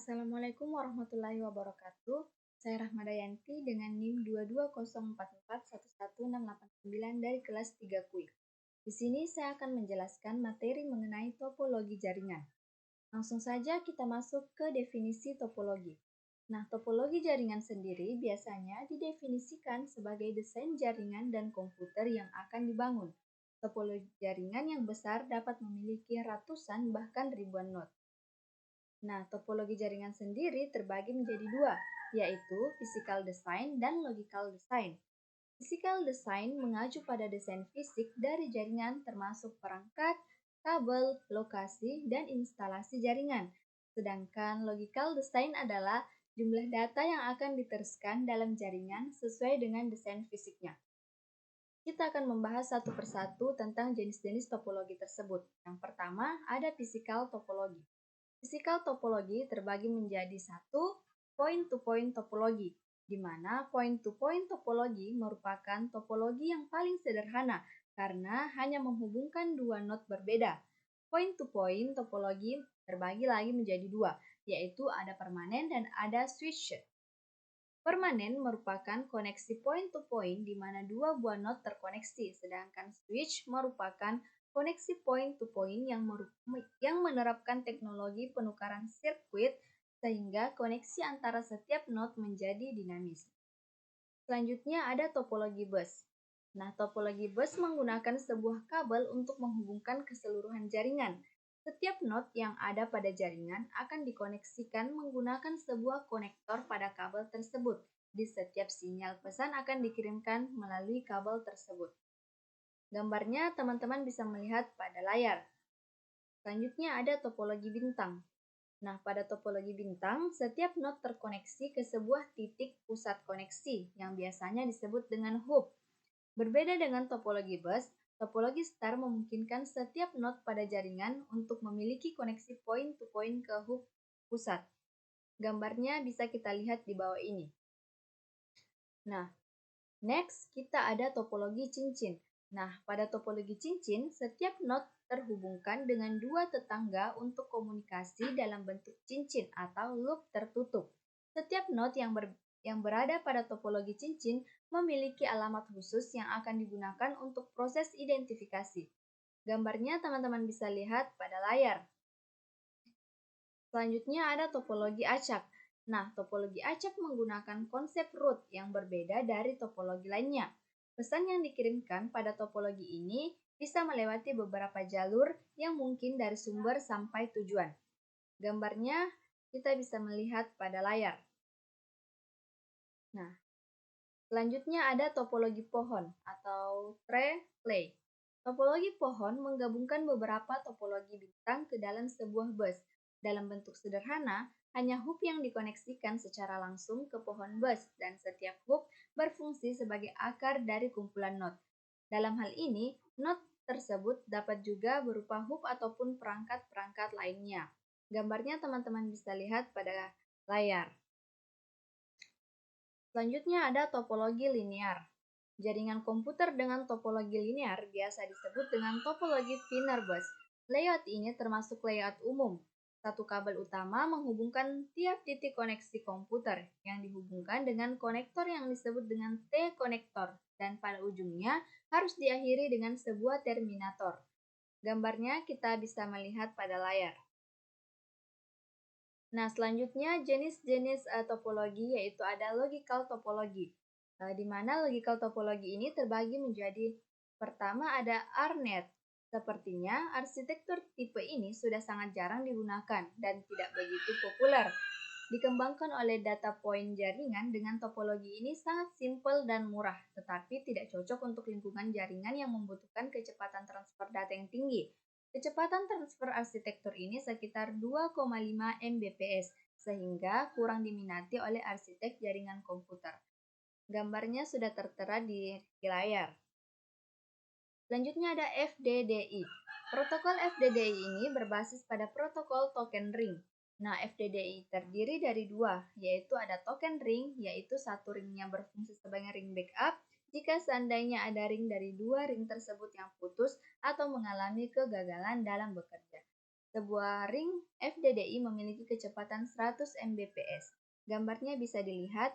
Assalamualaikum warahmatullahi wabarakatuh. Saya Rahmadayanti dengan NIM 22044111689 dari kelas 3 KUI. Di sini saya akan menjelaskan materi mengenai topologi jaringan. Langsung saja kita masuk ke definisi topologi. Nah, topologi jaringan sendiri biasanya didefinisikan sebagai desain jaringan dan komputer yang akan dibangun. Topologi jaringan yang besar dapat memiliki ratusan bahkan ribuan node. Nah, topologi jaringan sendiri terbagi menjadi dua, yaitu physical design dan logical design. Physical design mengacu pada desain fisik dari jaringan termasuk perangkat, kabel, lokasi, dan instalasi jaringan. Sedangkan logical design adalah jumlah data yang akan diteruskan dalam jaringan sesuai dengan desain fisiknya. Kita akan membahas satu persatu tentang jenis-jenis topologi tersebut. Yang pertama, ada physical topologi. Physical topologi terbagi menjadi satu, point-to-point topologi, di mana point-to-point topologi merupakan topologi yang paling sederhana karena hanya menghubungkan dua node berbeda. Point-to-point topologi terbagi lagi menjadi dua, yaitu ada permanen dan ada switched. Permanen merupakan koneksi point-to-point di mana dua buah node terkoneksi, sedangkan switch merupakan koneksi point-to-point yang menerapkan teknologi penukaran sirkuit sehingga koneksi antara setiap node menjadi dinamis. Selanjutnya ada topologi bus. Nah, topologi bus menggunakan sebuah kabel untuk menghubungkan keseluruhan jaringan. Setiap node yang ada pada jaringan akan dikoneksikan menggunakan sebuah konektor pada kabel tersebut. Di setiap sinyal pesan akan dikirimkan melalui kabel tersebut. Gambarnya teman-teman bisa melihat pada layar. Selanjutnya ada topologi bintang. Nah, pada topologi bintang, setiap node terkoneksi ke sebuah titik pusat koneksi yang biasanya disebut dengan hub. Berbeda dengan topologi bus, topologi star memungkinkan setiap node pada jaringan untuk memiliki koneksi point-to-point ke hub pusat. Gambarnya bisa kita lihat di bawah ini. Nah, next kita ada topologi cincin. Nah, pada topologi cincin, setiap node terhubungkan dengan dua tetangga untuk komunikasi dalam bentuk cincin atau loop tertutup. Setiap node yang berada pada topologi cincin memiliki alamat khusus yang akan digunakan untuk proses identifikasi. Gambarnya teman-teman bisa lihat pada layar. Selanjutnya ada topologi acak. Nah, topologi acak menggunakan konsep root yang berbeda dari topologi lainnya. Pesan yang dikirimkan pada topologi ini bisa melewati beberapa jalur yang mungkin dari sumber sampai tujuan. Gambarnya kita bisa melihat pada layar. Nah, selanjutnya ada topologi pohon atau tree. Topologi pohon menggabungkan beberapa topologi bintang ke dalam sebuah bus. Dalam bentuk sederhana, hanya hub yang dikoneksikan secara langsung ke pohon bus dan setiap hub berfungsi sebagai akar dari kumpulan node. Dalam hal ini, node tersebut dapat juga berupa hub ataupun perangkat-perangkat lainnya. Gambarnya teman-teman bisa lihat pada layar. Selanjutnya ada topologi linear. Jaringan komputer dengan topologi linear biasa disebut dengan topologi Wiener bus. Layout ini termasuk layout umum. Satu kabel utama menghubungkan tiap titik koneksi komputer yang dihubungkan dengan konektor yang disebut dengan T-konektor dan pada ujungnya harus diakhiri dengan sebuah terminator. Gambarnya kita bisa melihat pada layar. Nah, selanjutnya jenis-jenis topologi yaitu ada logical topologi. Di mana logical topologi ini terbagi menjadi pertama ada ARNet. Sepertinya arsitektur tipe ini sudah sangat jarang digunakan dan tidak begitu populer. Dikembangkan oleh data point jaringan dengan topologi ini sangat simpel dan murah, tetapi tidak cocok untuk lingkungan jaringan yang membutuhkan kecepatan transfer data yang tinggi. Kecepatan transfer arsitektur ini sekitar 2,5 Mbps, sehingga kurang diminati oleh arsitek jaringan komputer. Gambarnya sudah tertera di layar. Selanjutnya ada FDDI. Protokol FDDI ini berbasis pada protokol token ring. Nah, FDDI terdiri dari dua, yaitu ada token ring, yaitu satu ringnya berfungsi sebagai ring backup jika seandainya ada ring dari dua ring tersebut yang putus atau mengalami kegagalan dalam bekerja. Sebuah ring FDDI memiliki kecepatan 100 Mbps. Gambarnya bisa dilihat.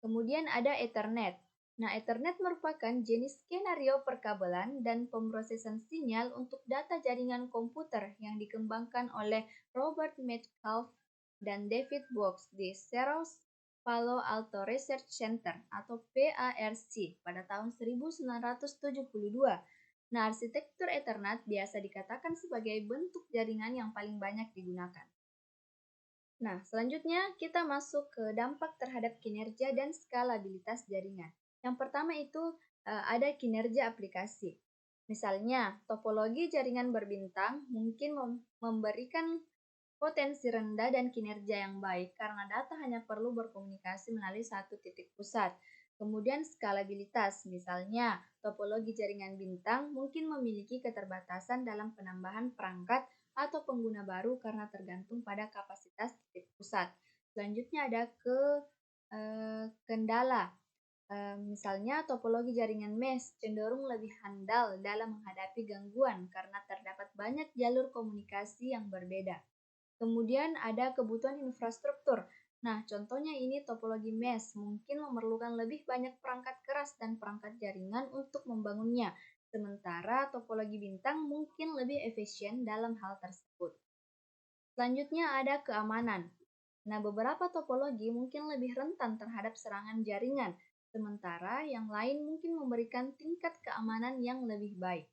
Kemudian ada Ethernet. Nah, Ethernet merupakan jenis skenario perkabelan dan pemrosesan sinyal untuk data jaringan komputer yang dikembangkan oleh Robert Metcalfe dan David Box di Cerros Palo Alto Research Center atau PARC pada tahun 1972. Nah, arsitektur Ethernet biasa dikatakan sebagai bentuk jaringan yang paling banyak digunakan. Nah, selanjutnya kita masuk ke dampak terhadap kinerja dan skalabilitas jaringan. Yang pertama itu ada kinerja aplikasi. Misalnya, topologi jaringan berbintang mungkin memberikan potensi rendah dan kinerja yang baik karena data hanya perlu berkomunikasi melalui satu titik pusat. Kemudian skalabilitas, misalnya topologi jaringan bintang mungkin memiliki keterbatasan dalam penambahan perangkat atau pengguna baru karena tergantung pada kapasitas titik pusat. Selanjutnya ada kendala. Misalnya topologi jaringan mesh cenderung lebih handal dalam menghadapi gangguan karena terdapat banyak jalur komunikasi yang berbeda. Kemudian ada kebutuhan infrastruktur. Nah, contohnya ini topologi mesh mungkin memerlukan lebih banyak perangkat keras dan perangkat jaringan untuk membangunnya, sementara topologi bintang mungkin lebih efisien dalam hal tersebut. Selanjutnya ada keamanan. Nah, beberapa topologi mungkin lebih rentan terhadap serangan jaringan, sementara yang lain mungkin memberikan tingkat keamanan yang lebih baik.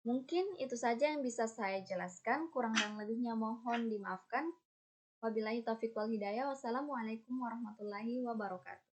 Mungkin itu saja yang bisa saya jelaskan, kurang dan lebihnya mohon dimaafkan. Wabillahi taufiq wal hidayah. Wassalamualaikum warahmatullahi wabarakatuh.